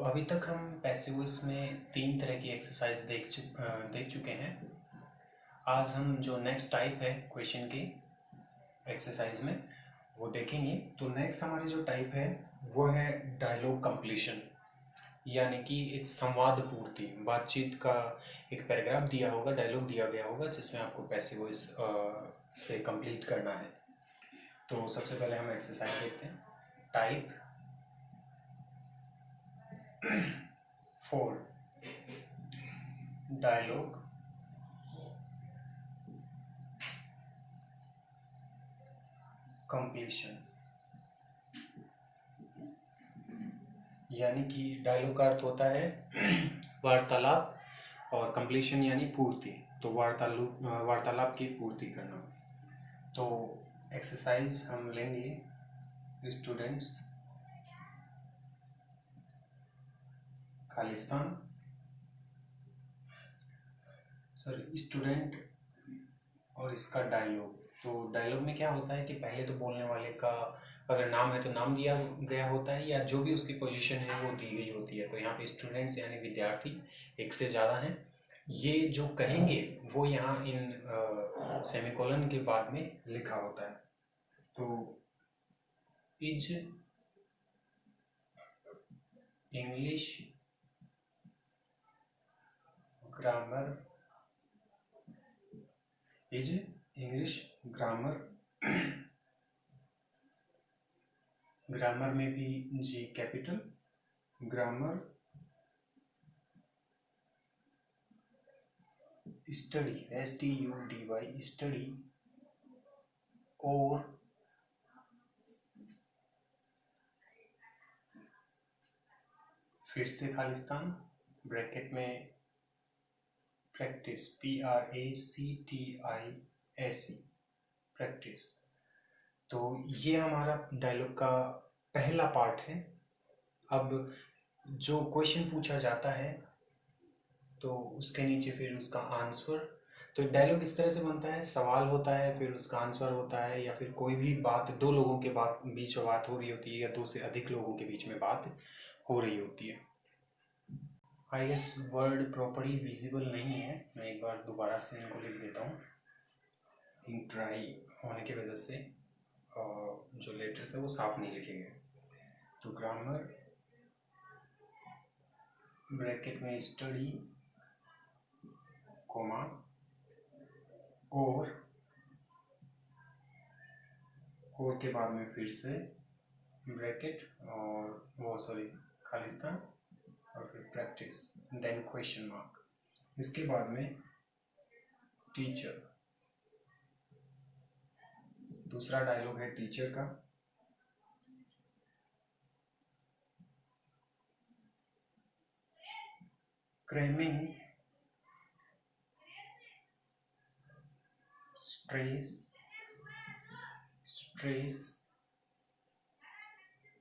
तो अभी तक हम पैसिव वॉइस में 3 तरह की एक्सरसाइज देख चुके हैं। आज हम जो नेक्स्ट टाइप है क्वेश्चन की एक्सरसाइज में वो देखेंगे। तो नेक्स्ट हमारी जो टाइप है वो है डायलॉग कंप्लीशन, यानी कि एक संवाद पूर्ति। बातचीत का एक पैराग्राफ दिया होगा, डायलॉग दिया गया होगा जिसमें आपको पैसिव वॉइस से कंप्लीट करना है। तो सबसे पहले हम एक्सरसाइज देखते हैं। टाइप 4 डायलॉग कंप्लीशन, यानी कि डायलॉग का अर्थ होता है वार्तालाप और कंप्लीशन यानी पूर्ति। तो वार्तालाप की पूर्ति करना। तो एक्सरसाइज हम लेंगे स्टूडेंट्स खालिस्तान, सॉरी स्टूडेंट और इसका डायलॉग। तो डायलॉग में क्या होता है कि पहले तो बोलने वाले का अगर नाम है तो नाम दिया गया होता है, या जो भी उसकी पोजीशन है वो दी गई होती है। तो यहाँ पे स्टूडेंट्स यानी विद्यार्थी एक से ज़्यादा हैं। ये जो कहेंगे वो यहाँ इन सेमीकोलन के बाद में लिखा होता है। तो is English grammar, is English grammar, grammar में भी G capital, grammar study STUDY study और फिर से खालिस्तान ब्रैकेट में प्रैक्टिस PRACTIS प्रैक्टिस। तो ये हमारा डायलॉग का पहला पार्ट है। अब जो क्वेश्चन पूछा जाता है तो उसके नीचे फिर उसका आंसर। तो डायलॉग इस तरह से बनता है, सवाल होता है, फिर उसका आंसर होता है, या फिर कोई भी बात दो लोगों के बीच में बात हो रही होती है, या दो से अधिक लोगों के बीच में बात हो रही होती है। I guess word properly visible नहीं है, मैं एक बार दोबारा से इनको लिख देता हूँ। इंक ड्राई होने की वजह से जो लेटर्स है वो साफ नहीं लिखे गए। तो ग्रामर ब्रैकेट में स्टडी कोमा और के बाद में फिर से ब्रैकेट और वो सॉरी खालिस्तान और फिर प्रैक्टिस, देन क्वेश्चन मार्क। इसके बाद में टीचर। दूसरा डायलॉग है टीचर का। क्रेमिंग stress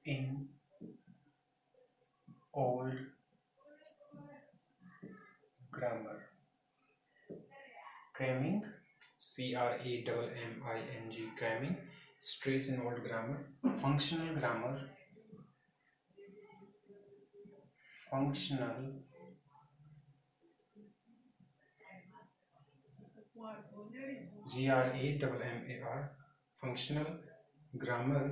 in old grammar. Cramming CRAMMING cramming, stress in old grammar. Functional grammar, functional GRAMMAR, functional grammar.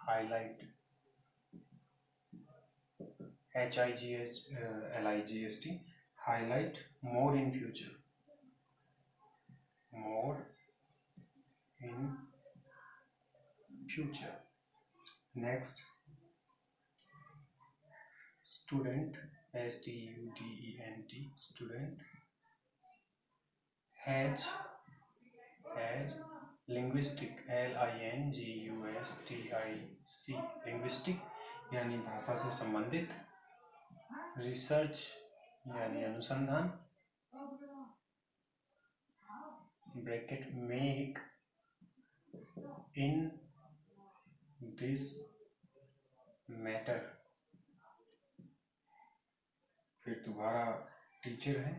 Highlight HIGHLIGST, highlight more in future, more in future. Next, student STUDENT, student has linguistic LINGUISTIC, linguistic यानी भाषा से संबंधित, research यानी अनुसंधान, bracket make in this matter. फिर दोबारा teacher है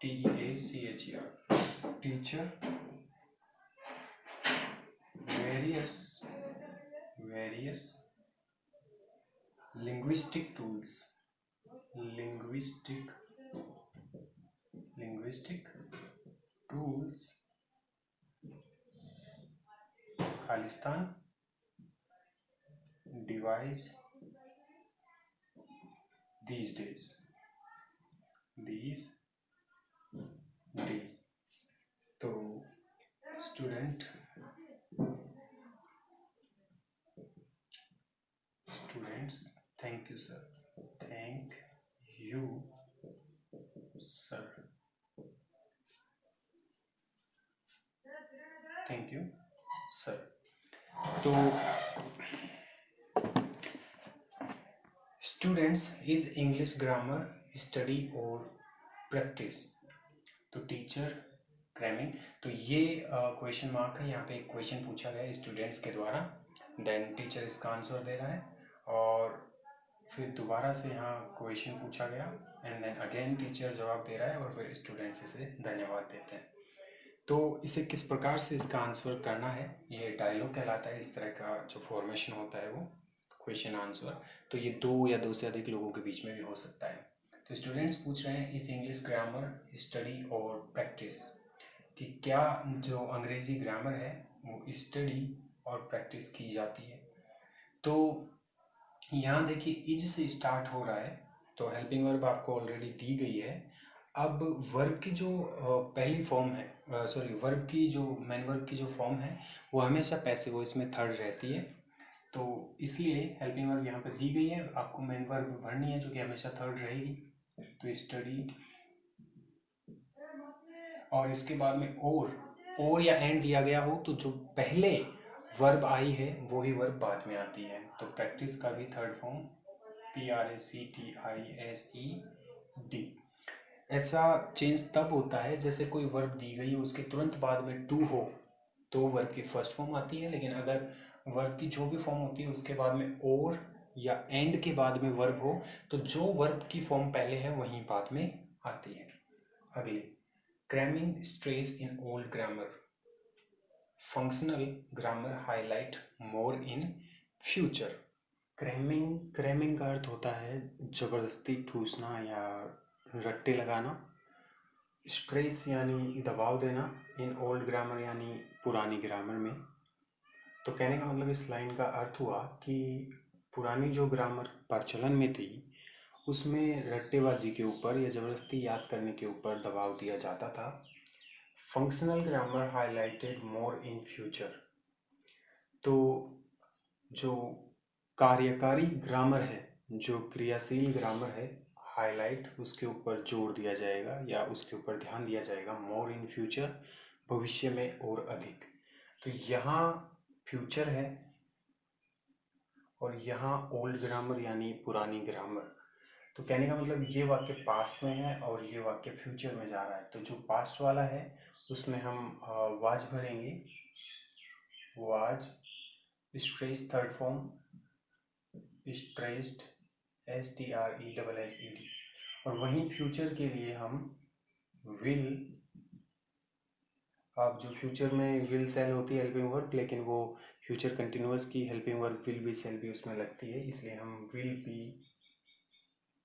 TEACHER, teacher various various linguistic tools Khalistan device these days तो स्टूडेंट्स थैंक यू सर तो students, is English grammar study और प्रैक्टिस? तो टीचर क्रैमिंग, तो ये क्वेश्चन मार्क है। यहाँ पे एक क्वेश्चन पूछा गया है स्टूडेंट्स के द्वारा, देन टीचर इसका आंसर दे रहा है और फिर दोबारा से यहाँ क्वेश्चन पूछा गया एंड देन अगेन टीचर जवाब दे रहा है और फिर स्टूडेंट्स इसे धन्यवाद देते हैं। तो इसे किस प्रकार से इसका आंसर करना है, ये डायलॉग कहलाता है। इस तरह का जो फॉर्मेशन होता है वो क्वेश्चन आंसर, तो ये दो या दो से अधिक लोगों के बीच में भी हो सकता है। तो स्टूडेंट्स पूछ रहे हैं इस इंग्लिश ग्रामर स्टडी और प्रैक्टिस, कि क्या जो अंग्रेजी ग्रामर है वो स्टडी और प्रैक्टिस की जाती है। तो यहाँ देखिए इज से स्टार्ट हो रहा है, तो हेल्पिंग वर्ब आपको ऑलरेडी दी गई है। अब वर्ब की जो पहली फॉर्म है, वर्ब की जो मेन वर्ब की जो फॉर्म है वो हमेशा पैसिव वॉइस में थर्ड रहती है। तो इसलिए हेल्पिंग वर्ब यहाँ पे दी गई है, आपको मेन वर्ब भरनी है जो कि हमेशा थर्ड रहेगी। तो स्टडी, और इसके बाद में और या एंड दिया गया हो तो जो पहले वर्ब आई है वो ही वर्ब बाद में आती है। तो प्रैक्टिस का भी थर्ड फॉर्म PRACTISED। ऐसा चेंज तब होता है जैसे कोई वर्ब दी गई हो उसके तुरंत बाद में टू हो तो वर्ब की फर्स्ट फॉर्म आती है, लेकिन अगर वर्ब की जो भी फॉर्म होती है उसके बाद में और या एंड के बाद में वर्ब हो तो जो वर्ब की फॉर्म पहले है वहीं बाद में आती है। अगली, cramming stress in old grammar, functional grammar highlight more in future. Cramming का अर्थ होता है जबरदस्ती ठूसना या रट्टे लगाना। स्ट्रेस यानी दबाव देना, इन ओल्ड ग्रामर यानी पुरानी ग्रामर में। तो कहने का मतलब इस लाइन का अर्थ हुआ कि पुरानी जो ग्रामर प्रचलन में थी उसमें रट्टेबाजी के ऊपर या ज़बरदस्ती याद करने के ऊपर दबाव दिया जाता था। Functional grammar highlighted more in future, तो जो कार्यकारी ग्रामर है, जो क्रियाशील ग्रामर है, हाईलाइट उसके ऊपर जोर दिया जाएगा या उसके ऊपर ध्यान दिया जाएगा मोर इन फ्यूचर, भविष्य में और अधिक। तो यहाँ फ्यूचर है और यहाँ ओल्ड ग्रामर यानी पुरानी ग्रामर। तो कहने का मतलब ये वाक्य पास्ट में है और ये वाक्य फ्यूचर में जा रहा है। तो जो पास्ट वाला है उसमें हम वाज भरेंगे, was stress third form, stressed STRESSED, और वहीं फ्यूचर के लिए हम विल, अब जो फ्यूचर में विल सेल होती है हेल्पिंग वर्ब, लेकिन वो फ्यूचर कंटिन्यूअस की हेल्पिंग वर्ब विल बी सेल भी उसमें लगती है, इसलिए हम विल बी,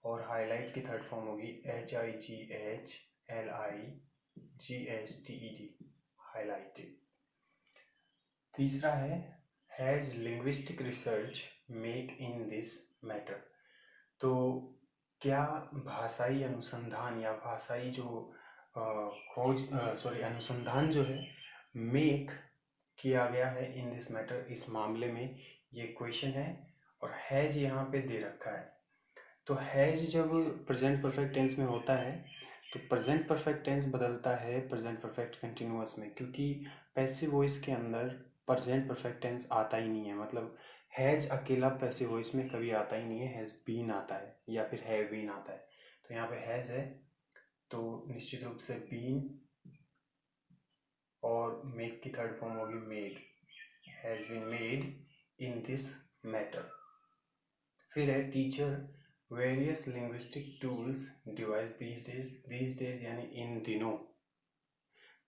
और हाईलाइट की थर्ड फॉर्म होगी HIGHLIGSTED, हाईलाइटेड। तीसरा है has linguistic research make in this matter, तो क्या भाषाई अनुसंधान या भाषाई जो अनुसंधान जो है मेक किया गया है इन दिस मैटर, इस मामले में, ये क्वेश्चन है। और हैज यहाँ पे दे रखा है, तो हैज जब प्रेजेंट परफेक्ट टेंस में होता है तो प्रेजेंट परफेक्ट टेंस बदलता है प्रेजेंट परफेक्ट कंटिन्यूअस में, क्योंकि पैसिव वॉइस के अंदर प्रेजेंट परफेक्ट टेंस आता ही नहीं है। मतलब हैज अकेला पैसिव वॉइस में कभी आता ही नहीं है, हैज बीन आता है या फिर हैव बीन आता है। तो यहाँ पे हैज है तो निश्चित रूप से बीन, और मेक की थर्ड फॉर्म होगी made, has been made in this matter. फिर है teacher various linguistic tools device these days यानी इन दिनों।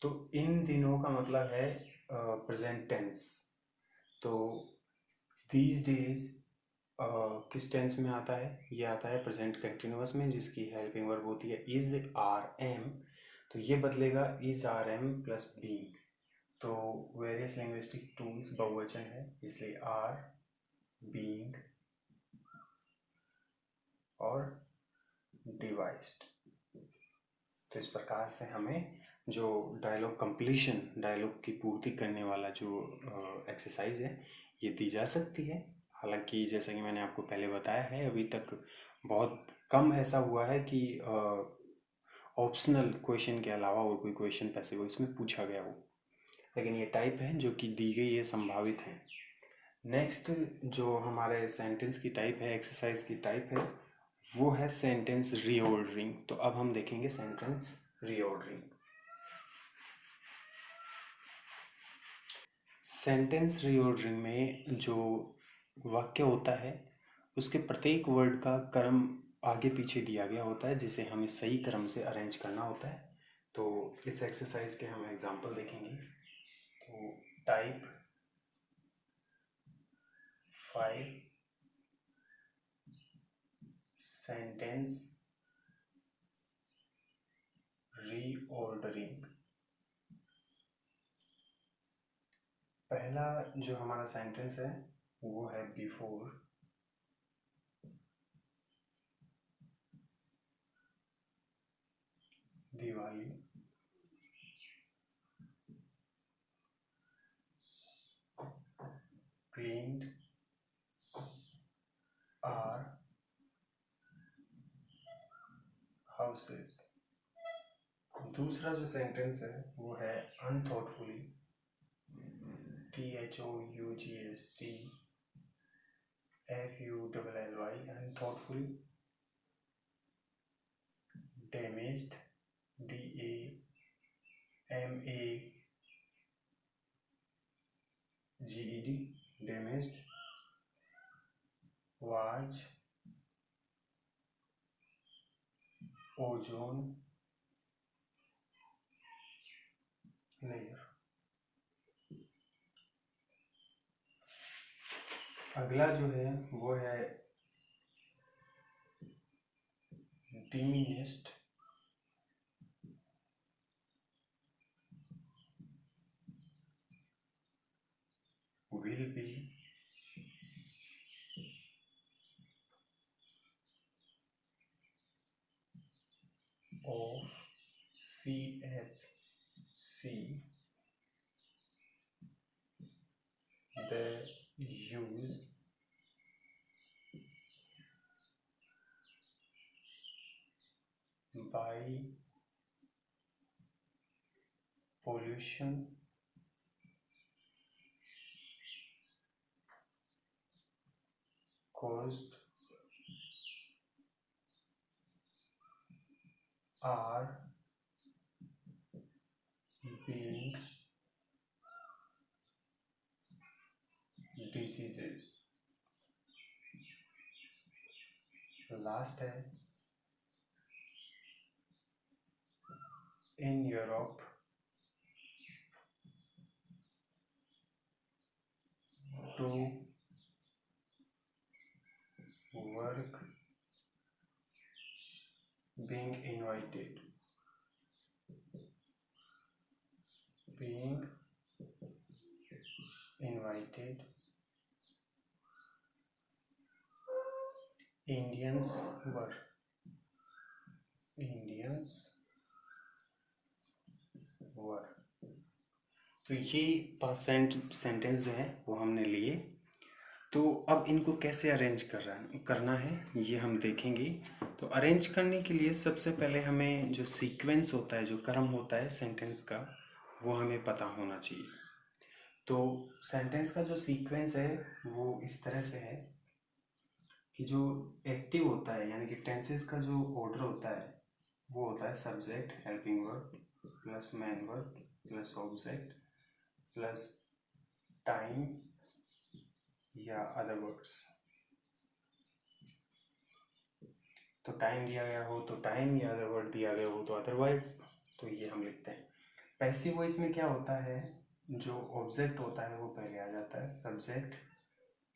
तो इन दिनों का मतलब है प्रेजेंट टेंस, तो दीज डेज किस टेंस में आता है? ये आता है प्रेजेंट कंटिन्यूअस में, जिसकी हेल्पिंग वर्ब होती है इज, आर, एम। तो ये बदलेगा is, are, am plus being. तो वेरियस लिंग्विस्टिक टूल्स बहुवचन है, इसलिए आर, बीइंग और डिवाइस्ड। तो इस प्रकार से हमें जो डायलॉग कंप्लीशन, डायलॉग की पूर्ति करने वाला जो एक्सरसाइज है, ये दी जा सकती है। हालांकि जैसा कि मैंने आपको पहले बताया है, अभी तक बहुत कम ऐसा हुआ है कि ऑप्शनल क्वेश्चन के अलावा और कोई क्वेश्चन पैसिव वॉइस में पूछा गया हो, लेकिन ये टाइप है जो कि दी गई है, संभावित है। नेक्स्ट जो हमारे सेंटेंस की टाइप है, एक्सरसाइज की टाइप है, वो है सेंटेंस रीऑर्डरिंग। तो अब हम देखेंगे सेंटेंस रीऑर्डरिंग। सेंटेंस रीऑर्डरिंग में जो वाक्य होता है, उसके प्रत्येक वर्ड का क्रम आगे पीछे दिया गया होता है, जिसे हमें सही क्रम से अरेंज करना होता है। तो इस एक्सरसाइज के हम एग्जांपल देखेंगे। तो टाइप 5 सेंटेंस रीऑर्डरिंग। पहला जो हमारा सेंटेंस है वो है before Diwali cleaned our houses. दूसरा जो सेंटेंस है वो है unthoughtfully, THOUGHTFULLY, unthoughtfully, damaged, DAMAGED, damaged, was, ozone layer. अगला जो है वो है diminished, will be, of, CFC, the use, by, pollution, caused, are being diseases। Last है in Europe to work, being invited, being invited, Indians were, Indians were। तो ये 5 sentence जो है वो हमने लिए। तो अब इनको कैसे अरेंज करना है ये हम देखेंगे। तो अरेंज करने के लिए सबसे पहले हमें जो सीक्वेंस होता है, जो क्रम होता है सेंटेंस का, वो हमें पता होना चाहिए। तो सेंटेंस का जो सीक्वेंस है वो इस तरह से है कि जो एक्टिव होता है, यानी कि टेंसेस का जो ऑर्डर होता है, वो होता है subject, helping verb plus main verb plus object plus time या अदर वर्ड्स। तो टाइम दिया गया हो तो टाइम, या अदर वर्ड दिया गया हो तो अदर वर्ड। तो ये हम लिखते हैं। पैसिव वॉइस में क्या होता है, जो ऑब्जेक्ट होता है वो पहले आ जाता है, सब्जेक्ट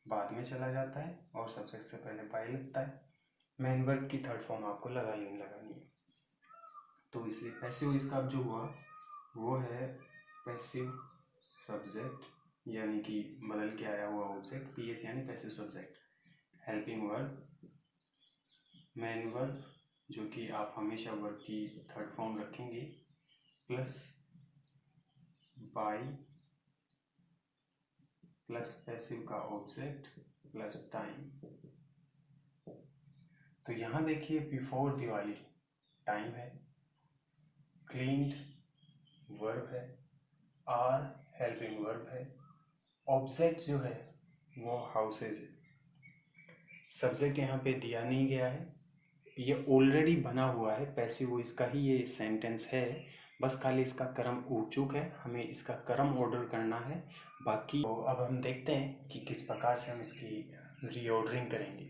बाद में चला जाता है और सब्जेक्ट से पहले बाय लगता है। मेन वर्ब की थर्ड फॉर्म आपको लगानी है। तो इसलिए पैसिव इसका अब जो हुआ वो है पैसिव सब्जेक्ट, यानी कि बदल के आया हुआ ऑब्जेक्ट, पीएस यानी passive subject. Helping verb, main verb जो कि आप हमेशा वर्ब की थर्ड फॉर्म रखेंगे, प्लस बाय प्लस पैसिव का ऑब्जेक्ट प्लस टाइम। तो यहाँ देखिए बिफोर दिवाली टाइम है, क्लीन्ड वर्ब है, आर हेल्पिंग वर्ब है, ऑब्जेक्ट जो है वो हाउसेज है। सब्जेक्ट यहाँ पे दिया नहीं गया है, ये ऑलरेडी बना हुआ है, पैसिव वॉइस का ही ये सेंटेंस है, बस खाली इसका क्रम उठ चुका है, हमें इसका क्रम ऑर्डर करना है। बाकी तो अब हम देखते हैं कि किस प्रकार से हम इसकी रीऑर्डरिंग करेंगे।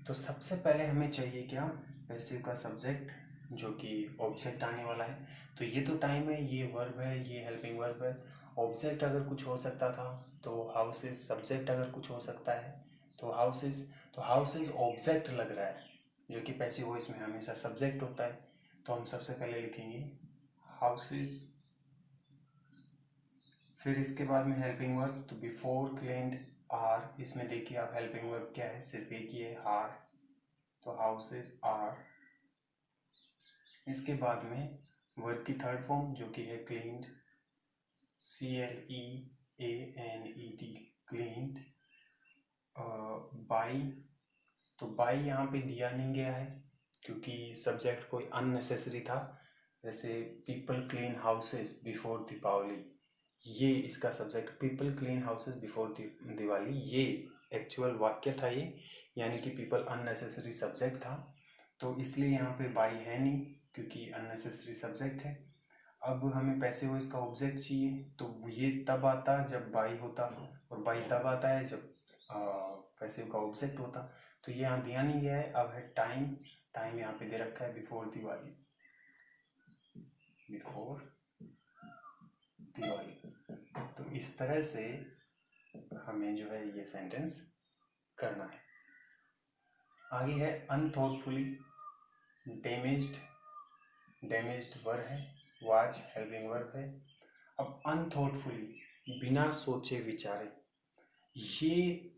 तो सबसे पहले हमें चाहिए क्या, पैसिव का सब्जेक्ट जो कि ऑब्जेक्ट आने वाला है। तो ये तो टाइम है, ये वर्ब है, ये हेल्पिंग वर्ब है। ऑब्जेक्ट अगर कुछ हो सकता था तो हाउसेज, सब्जेक्ट अगर कुछ हो सकता है तो हाउसेज। तो हाउसेज ऑब्जेक्ट लग रहा है जो कि पैसिव वॉइस में हमेशा सब्जेक्ट होता है। तो हम सबसे पहले लिखेंगे हाउसेज, फिर इसके बाद में हेल्पिंग वर्ब। तो बिफोर क्लीन्ड आर, इसमें देखिए आप हेल्पिंग वर्ब क्या है, सिर्फ एक ही है, हार। तो हाउसेज आर। इसके बाद में वर्ब की थर्ड फॉर्म जो कि है क्लीन्ड, CLEANED, क्लीन्ड। बाई, तो बाई यहाँ पे दिया नहीं गया है क्योंकि सब्जेक्ट कोई अननेसेसरी था, जैसे people clean houses before Deepawali, ये इसका subject, people clean houses before Diwali, ये एक्चुअल वाक्य था ये, यानी कि पीपल अननेसेसरी सब्जेक्ट था, तो इसलिए यहाँ पे बाई है नहीं क्योंकि अननेसेसरी सब्जेक्ट है। अब हमें पैसिव वॉइस का ऑब्जेक्ट चाहिए, तो ये तब आता जब बाई होता, और बाई तब आता है जब पैसिव का ऑब्जेक्ट होता। तो ये यहाँ दिया नहीं गया है। अब है टाइम, टाइम यहाँ पे दे रखा है बिफोर दिवाली, बिफोर दिवाली। तो इस तरह से हमें जो है ये सेंटेंस करना है। आगे है अनथॉटफुली डैमेज्ड, डैमेज्ड वर्ब है, वाज हेल्पिंग वर्ब है। अब अनथॉटफुली बिना सोचे विचारे, ये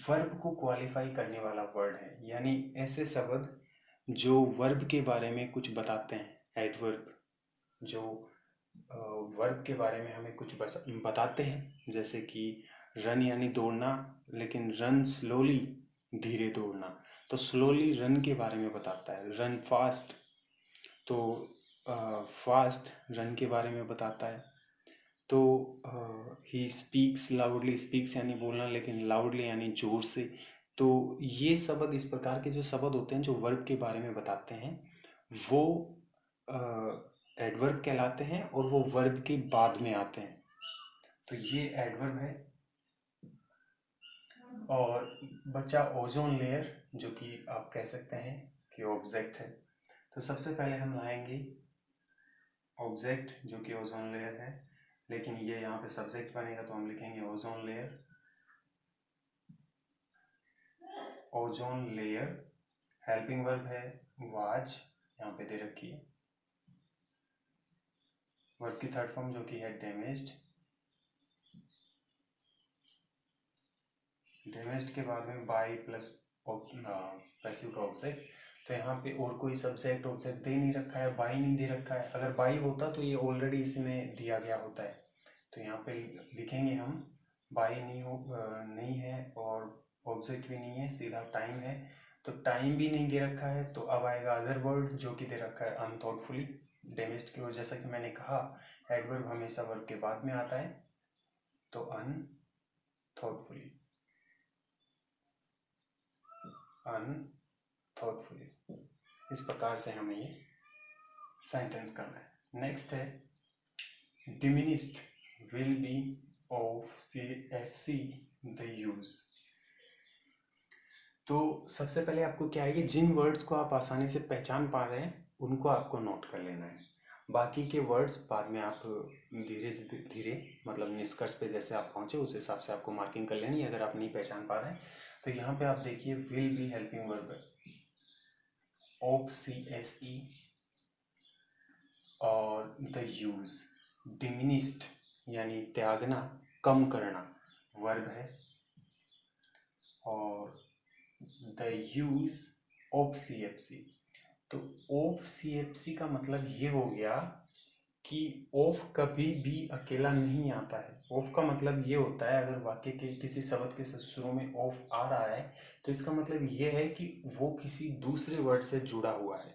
वर्ब को क्वालिफाई करने वाला वर्ड है, यानी ऐसे शब्द जो वर्ब के बारे में कुछ बताते हैं, एडवर्ब जो वर्ब के बारे में हमें कुछ बताते हैं, जैसे कि रन यानी दौड़ना, लेकिन रन स्लोली, धीरे दौड़ना, तो स्लोली रन के बारे में बताता है। रन फास्ट, तो फास्ट रन के बारे में बताता है। तो ही स्पीक्स लाउडली, स्पीक्स यानी बोलना, लेकिन लाउडली यानी जोर से। तो ये शब्द, इस प्रकार के जो शब्द होते हैं जो वर्ब के बारे में बताते हैं, वो एडवर्ब कहलाते हैं और वो वर्ब के बाद में आते हैं। तो ये एडवर्ब है। और बचा ओजोन लेयर, जो कि आप कह सकते हैं कि ऑब्जेक्ट है। तो सबसे पहले हम लाएंगे ऑब्जेक्ट जो कि ओजोन लेयर है, लेकिन ये यहाँ पे सब्जेक्ट बनेगा, तो हम लिखेंगे ozone layer. Ozone layer, helping verb है वाज, यहाँ पे दे रखी है। वर्ब की थर्ड फॉर्म जो कि है डैमेज्ड, डैमेज्ड के बाद में बाय प्लस पैसिव का ऑब्जेक्ट। तो यहाँ पे और कोई सब्जेक्ट ऑब्जेक्ट दे नहीं रखा है, बाई नहीं दे रखा है। अगर बाई होता तो ये ऑलरेडी इसमें दिया गया होता है। तो यहाँ पे लिखेंगे हम बाई नहीं है और ऑब्जेक्ट भी नहीं है, सीधा टाइम है। तो टाइम भी नहीं दे रखा है, तो अब आएगा अदर वर्ड जो कि दे रखा है अनथॉटफुली, डैमेज्ड की वजह, जैसा कि मैंने कहा एडवर्ब हमेशा वर्ब के बाद में आता है, तो अनथॉटफुली, अनथॉटफुली। इस प्रकार से हमें ये सेंटेंस करना है। नेक्स्ट है diminished will be of CFC the use. तो सबसे पहले आपको क्या है कि जिन वर्ड्स को आप आसानी से पहचान पा रहे हैं उनको आपको नोट कर लेना है। बाकी के वर्ड्स बाद में आप धीरे धीरे मतलब निष्कर्ष पे जैसे आप पहुँचे उस हिसाब से आपको मार्किंग कर लेनी अगर आप नहीं पहचान पा रहे हैं। तो यहाँ पे आप देखिए will be helping verb of CSE और द यूज डिमिनिस्ड यानी त्यागना कम करना वर्ब है और द यूज ऑफ CFC। तो ऑफ CFC का मतलब ये हो गया कि ऑफ कभी भी अकेला नहीं आता है। ऑफ का मतलब ये होता है अगर वाक्य के किसी शब्द के शुरू में ऑफ आ रहा है तो इसका मतलब ये है कि वो किसी दूसरे वर्ड से जुड़ा हुआ है।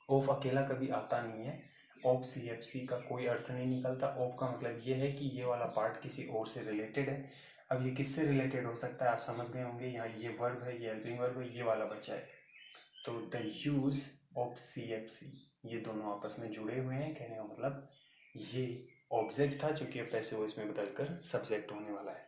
ऑफ अकेला कभी आता नहीं है। ऑफ CFC का कोई अर्थ नहीं निकलता। ऑफ का मतलब ये है कि ये वाला पार्ट किसी और से रिलेटेड है। अब ये किससे रिलेटेड हो सकता है आप समझ गए होंगे। यहाँ ये वर्ब है, ये हेल्पिंग वर्ब है, ये वाला बच्चा है। तो द यूज ऑफ CFC ये दोनों आपस में जुड़े हुए हैं। कहने का मतलब ये ऑब्जेक्ट था जो कि अब पैसिव वॉइस में बदलकर सब्जेक्ट होने वाला है।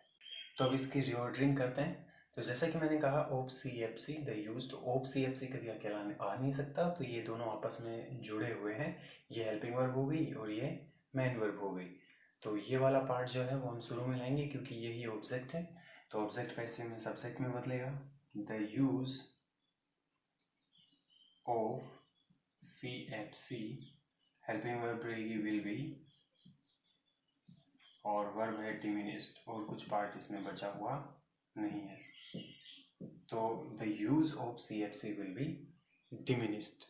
तो अब इसकी रिऑर्डरिंग करते हैं। तो जैसा कि मैंने कहा ऑफ CFC द यूज, तो ऑफ CFC कभी अकेला आ नहीं सकता। तो ये दोनों आपस में जुड़े हुए हैं। ये हेल्पिंग वर्ब हो गई और ये मेन वर्ब हो गई। तो ये वाला पार्ट जो है वो हम शुरू में लाएंगे क्योंकि यही ऑब्जेक्ट है। तो ऑब्जेक्ट पैसिव में सब्जेक्ट में बदलेगा। The use of CFC helping verb रहेगी विल बी और वर्ब है डिमिनिस्ड और कुछ पार्ट इसमें बचा हुआ नहीं है। तो the use of CFC will be diminished.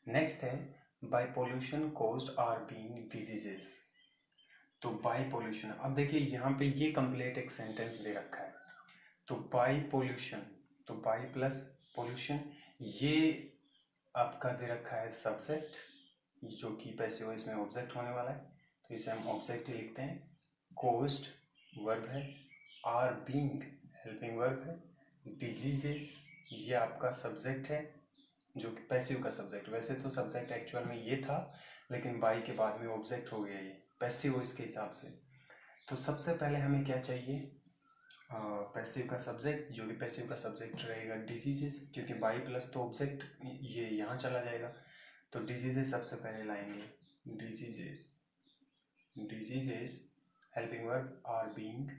Next है by pollution caused are being diseases. तो बाय पोल्यूशन, अब देखिए यहाँ पे ये कंप्लीट एक सेंटेंस दे रखा है। तो बाय पोल्यूशन, तो बाय प्लस पोल्यूशन, ये आपका दे रखा है सब्जेक्ट जो कि पैसिव वॉइस में ऑब्जेक्ट होने वाला है। तो इसे हम ऑब्जेक्ट ही लिखते हैं। कॉज्ड वर्ब है, आर बीइंग हेल्पिंग वर्ब है, डिजीजेस ये आपका सब्जेक्ट है जो कि पैसिव का सब्जेक्ट। वैसे तो सब्जेक्ट एक्चुअल में ये था लेकिन बाई के बाद में ऑब्जेक्ट हो गया ये पैसिव वॉइस के हिसाब से। तो सबसे पहले हमें क्या चाहिए, पैसिव का सब्जेक्ट जो कि पैसिव का सब्जेक्ट रहेगा डिजीजेस, क्योंकि बाई प्लस तो ऑब्जेक्ट ये यहाँ चला जाएगा। तो डिजीजेस सबसे पहले लाएंगे। Diseases, diseases helping verb are being.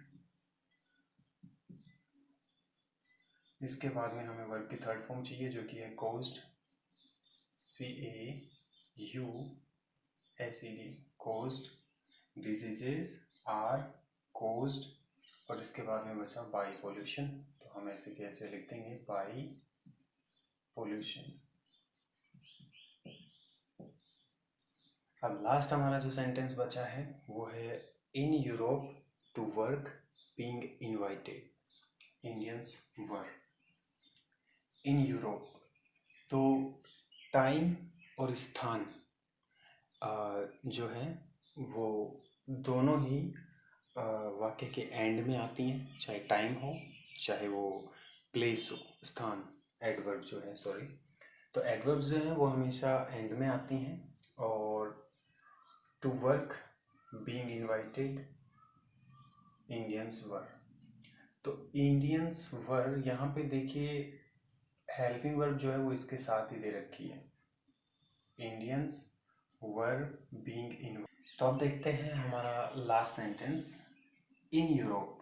इसके बाद में हमें वर्ब की थर्ड फॉर्म चाहिए जो कि है caused, CAUSED, caused. Diseases are caused और इसके बाद में बचा बाई पोल्यूशन। तो हम ऐसे कैसे लिख देंगे, बाई पोल्यूशन। अब लास्ट हमारा जो सेंटेंस बचा है वो है in Europe to work being invited. Indians were in Europe, तो टाइम और स्थान जो है वो दोनों ही वाक्य के एंड में आती हैं, चाहे टाइम हो चाहे वो प्लेस हो, स्थान। एडवर्ब जो है, सॉरी, तो एडवर्ब्स जो हैं वो हमेशा एंड में आती हैं। और to work being invited Indians were, तो इंडियंस वर यहाँ पे देखिए हेल्पिंग वर्ब जो है वो इसके साथ ही दे रखी है, इंडियंस वर बीइंग इन। तो अब देखते हैं हमारा last sentence, in Europe.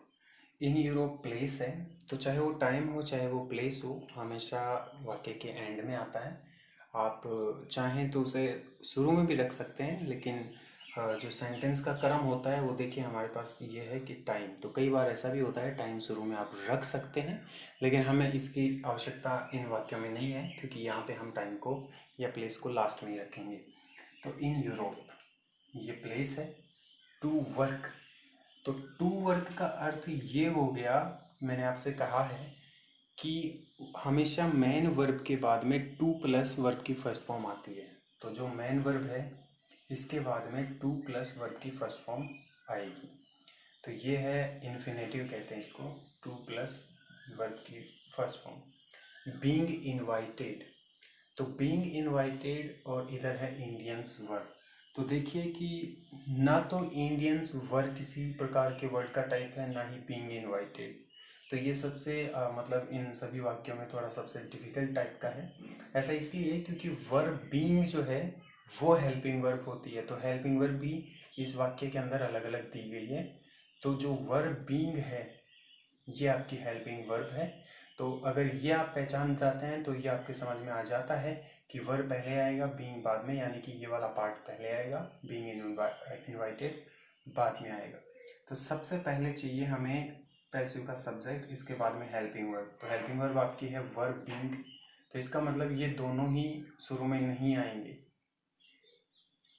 In Europe place है, तो चाहे वो टाइम हो चाहे वो प्लेस हो हमेशा वाक्य के एंड में आता है। आप चाहें तो उसे शुरू में भी रख सकते हैं, लेकिन जो सेंटेंस का क्रम होता है वो देखिए हमारे पास ये है कि टाइम, तो कई बार ऐसा भी होता है टाइम शुरू में आप रख सकते हैं, लेकिन हमें इसकी आवश्यकता इन वाक्यों में नहीं है क्योंकि यहाँ पे हम टाइम को या प्लेस को लास्ट में ही रखेंगे। तो इन यूरोप ये प्लेस है। टू वर्क, तो टू वर्क का अर्थ ये हो गया, मैंने आपसे कहा है कि हमेशा मेन वर्ब के बाद में टू प्लस वर्ब की फर्स्ट फॉर्म आती है। तो जो मेन वर्ब है इसके बाद में टू प्लस वर्ब की फर्स्ट फॉर्म आएगी। तो ये है इन्फिनेटिव कहते हैं इसको, टू प्लस वर्ब की फर्स्ट फॉर्म। बीइंग इनवाइटेड, तो बीइंग इनवाइटेड और इधर है इंडियंस वर। तो देखिए कि ना तो इंडियंस वर किसी प्रकार के वर्ड का टाइप है ना ही बीइंग इनवाइटेड। तो ये सबसे मतलब इन सभी वाक्यों में थोड़ा सबसे डिफिकल्ट टाइप का है। ऐसा इसलिए क्योंकि वर्ब बीइंग जो है वो हेल्पिंग वर्ब होती है। तो हेल्पिंग वर्ब भी इस वाक्य के अंदर अलग अलग दी गई है। तो जो वर्ब बीइंग है ये आपकी हेल्पिंग वर्ब है। तो अगर ये आप पहचान जाते हैं तो ये आपके समझ में आ जाता है कि वर्ब पहले आएगा, बीइंग बाद में, यानी कि ये वाला पार्ट पहले आएगा, बीइंग इनवाइटेड बाद में आएगा। तो सबसे पहले चाहिए हमें पैसिव का सब्जेक्ट, इसके बाद में हेल्पिंग वर्ब। तो हेल्पिंग वर्ब आपकी है वर्ब बीइंग। तो इसका मतलब ये दोनों ही शुरू में नहीं आएंगे,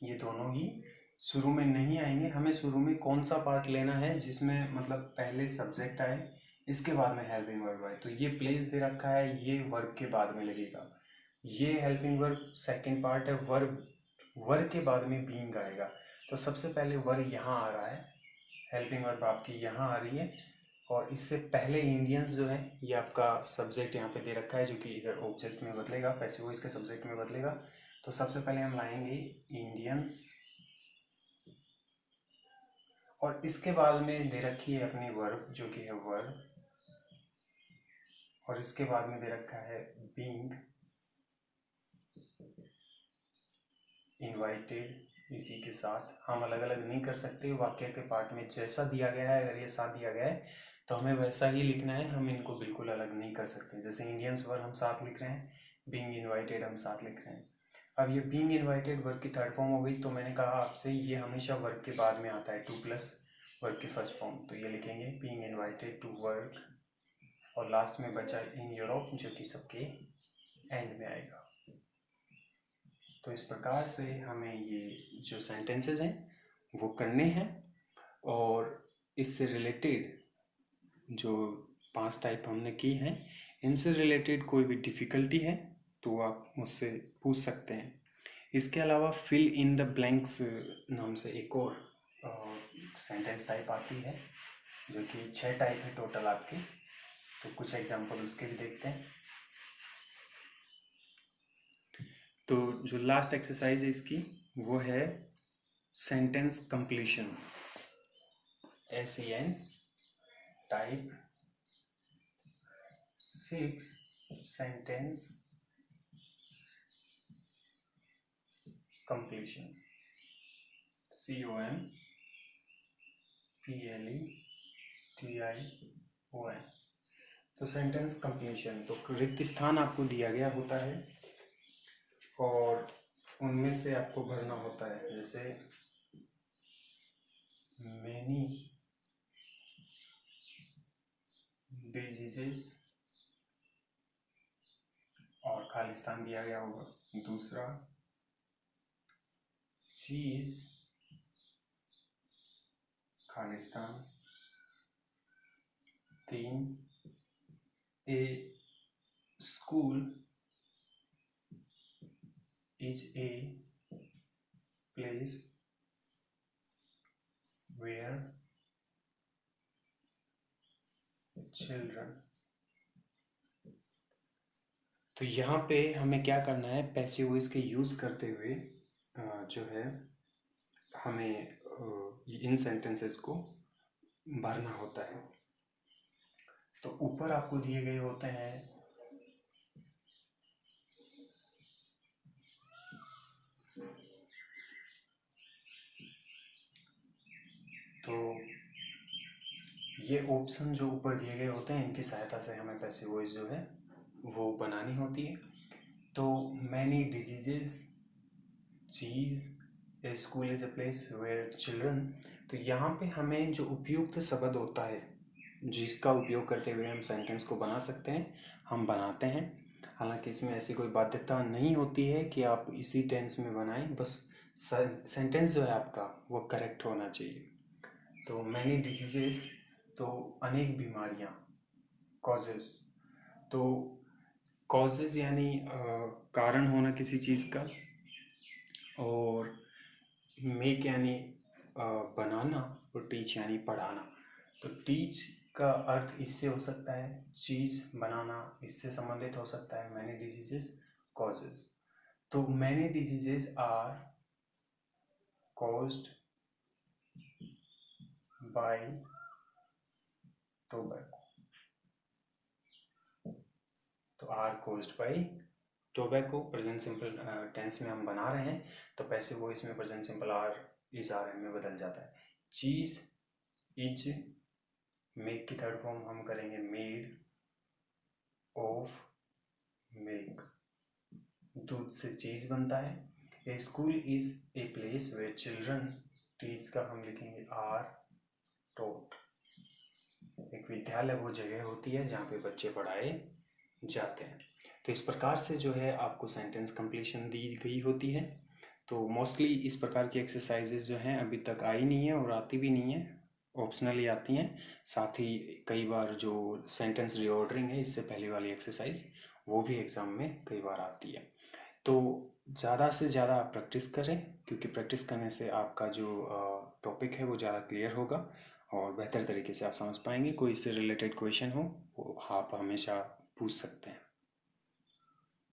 ये दोनों ही शुरू में नहीं आएंगे। हमें शुरू में कौन सा पार्ट लेना है जिसमें मतलब पहले सब्जेक्ट आए, इसके बाद में हेल्पिंग वर्ब आए। तो ये प्लेस दे रखा है, ये वर्ब के बाद में लगेगा। ये हेल्पिंग वर्ब सेकंड पार्ट है, वर्ब के बाद में बीइंग आएगा। तो सबसे पहले वर्ब यहाँ आ रहा है, हेल्पिंग वर्ब आपकी यहाँ आ रही है, और इससे पहले इंडियंस जो है ये आपका सब्जेक्ट यहाँ पे दे रखा है, जो कि इधर ऑब्जेक्ट में बदलेगा, पैसिव वॉइस के सब्जेक्ट में बदलेगा। तो सबसे पहले हम लाएंगे इंडियंस, और इसके बाद में दे रखी है अपनी वर्ब जो कि है वर्ब, और इसके बाद में दे रखा है बीइंग इनवाइटेड। इसी के साथ हम अलग अलग नहीं कर सकते, वाक्य के पार्ट में जैसा दिया गया है, अगर ये साथ दिया गया है तो हमें वैसा ही लिखना है, हम इनको बिल्कुल अलग नहीं कर सकते। जैसे इंडियंस वर्ब हम साथ लिख रहे हैं, बीइंग इनवाइटेड हम साथ लिख रहे हैं। अब ये बीइंग इनवाइटेड वर्ब की थर्ड फॉर्म हो गई। तो मैंने कहा आपसे ये हमेशा वर्ब के बाद में आता है, टू प्लस वर्ब की फर्स्ट फॉर्म। तो ये लिखेंगे बीइंग इनवाइटेड टू वर्क, और लास्ट में बचा इन यूरोप जो कि सबके एंड में आएगा। तो इस प्रकार से हमें ये जो सेंटेंसेस हैं वो करने हैं, और इससे रिलेटेड जो 5 टाइप हमने की हैं, इनसे रिलेटेड कोई भी डिफ़िकल्टी है तो आप मुझसे पूछ सकते हैं। इसके अलावा फिल इन द ब्लैंक्स नाम से एक और सेंटेंस टाइप आती है, जो कि 6 टाइप है टोटल आपके। तो कुछ एग्जांपल उसके भी देखते हैं। तो जो लास्ट एक्सरसाइज है इसकी वो है sentence completion, SEN type 6 sentence completion, COMPLETION। तो सेंटेंस कंप्लीशन, तो रिक्त स्थान आपको दिया गया होता है और उनमें से आपको भरना होता है। जैसे मैनी डिजीजेस, और खालिस्तान दिया गया होगा। दूसरा चीज खालिस्तान। 3 ए school is a place where children। तो यहाँ पे हमें क्या करना है, पैसिव वॉइस के यूज़ करते हुए जो है हमें इन सेंटेंसेस को भरना होता है। तो ऊपर आपको दिए गए होते हैं तो ये ऑप्शन जो ऊपर दिए गए होते हैं, इनकी सहायता से हमें पैसिव वॉइस जो है वो बनानी होती है। तो मैनी डिजीजेस, चीज़, a school is a place where children. तो यहाँ पे हमें जो उपयुक्त शब्द होता है जिसका उपयोग करते हुए हम सेंटेंस को बना सकते हैं, हम बनाते हैं। हालांकि इसमें ऐसी कोई बाध्यता नहीं होती है कि आप इसी टेंस में बनाएं, बस सेंटेंस जो है आपका वो करेक्ट होना चाहिए। तो मैनी डिजीजेस, तो अनेक बीमारियाँ, कॉजेज। तो कॉजेज यानी कारण होना किसी चीज़ का, और मेक यानी बनाना, और टीच यानी पढ़ाना। तो टीच का अर्थ इससे हो सकता है, चीज़ बनाना इससे संबंधित हो सकता है, मैनी डिजीजेस कॉजेज। तो many diseases are caused by tobacco. तो are caused by tobacco present simple tense में हम बना रहे हैं तो पैसिव वॉइस में present simple are is are am में बदल जाता है। चीज इज, मेक की थर्ड फॉर्म हम करेंगे मेड ऑफ मिल्क, दूध से चीज बनता है। A school is a place where children, teach का हम लिखेंगे आर टोट, एक विद्यालय वो जगह होती है जहाँ पे बच्चे पढ़ाए जाते हैं। तो इस प्रकार से जो है आपको सेंटेंस कंप्लीशन दी गई होती है। तो मोस्टली इस प्रकार की एक्सरसाइजेज जो हैं अभी तक आई नहीं है और आती भी नहीं है, ऑप्शनली आती हैं। साथ ही कई बार जो सेंटेंस रीऑर्डरिंग है इससे पहले वाली एक्सरसाइज वो भी एग्ज़ाम में कई बार आती है। तो ज़्यादा से ज़्यादा आप प्रैक्टिस करें, क्योंकि प्रैक्टिस करने से आपका जो टॉपिक है वो ज़्यादा क्लियर होगा और बेहतर तरीके से आप समझ पाएंगे। कोई इससे रिलेटेड क्वेश्चन हो वो आप हमेशा पूछ सकते हैं।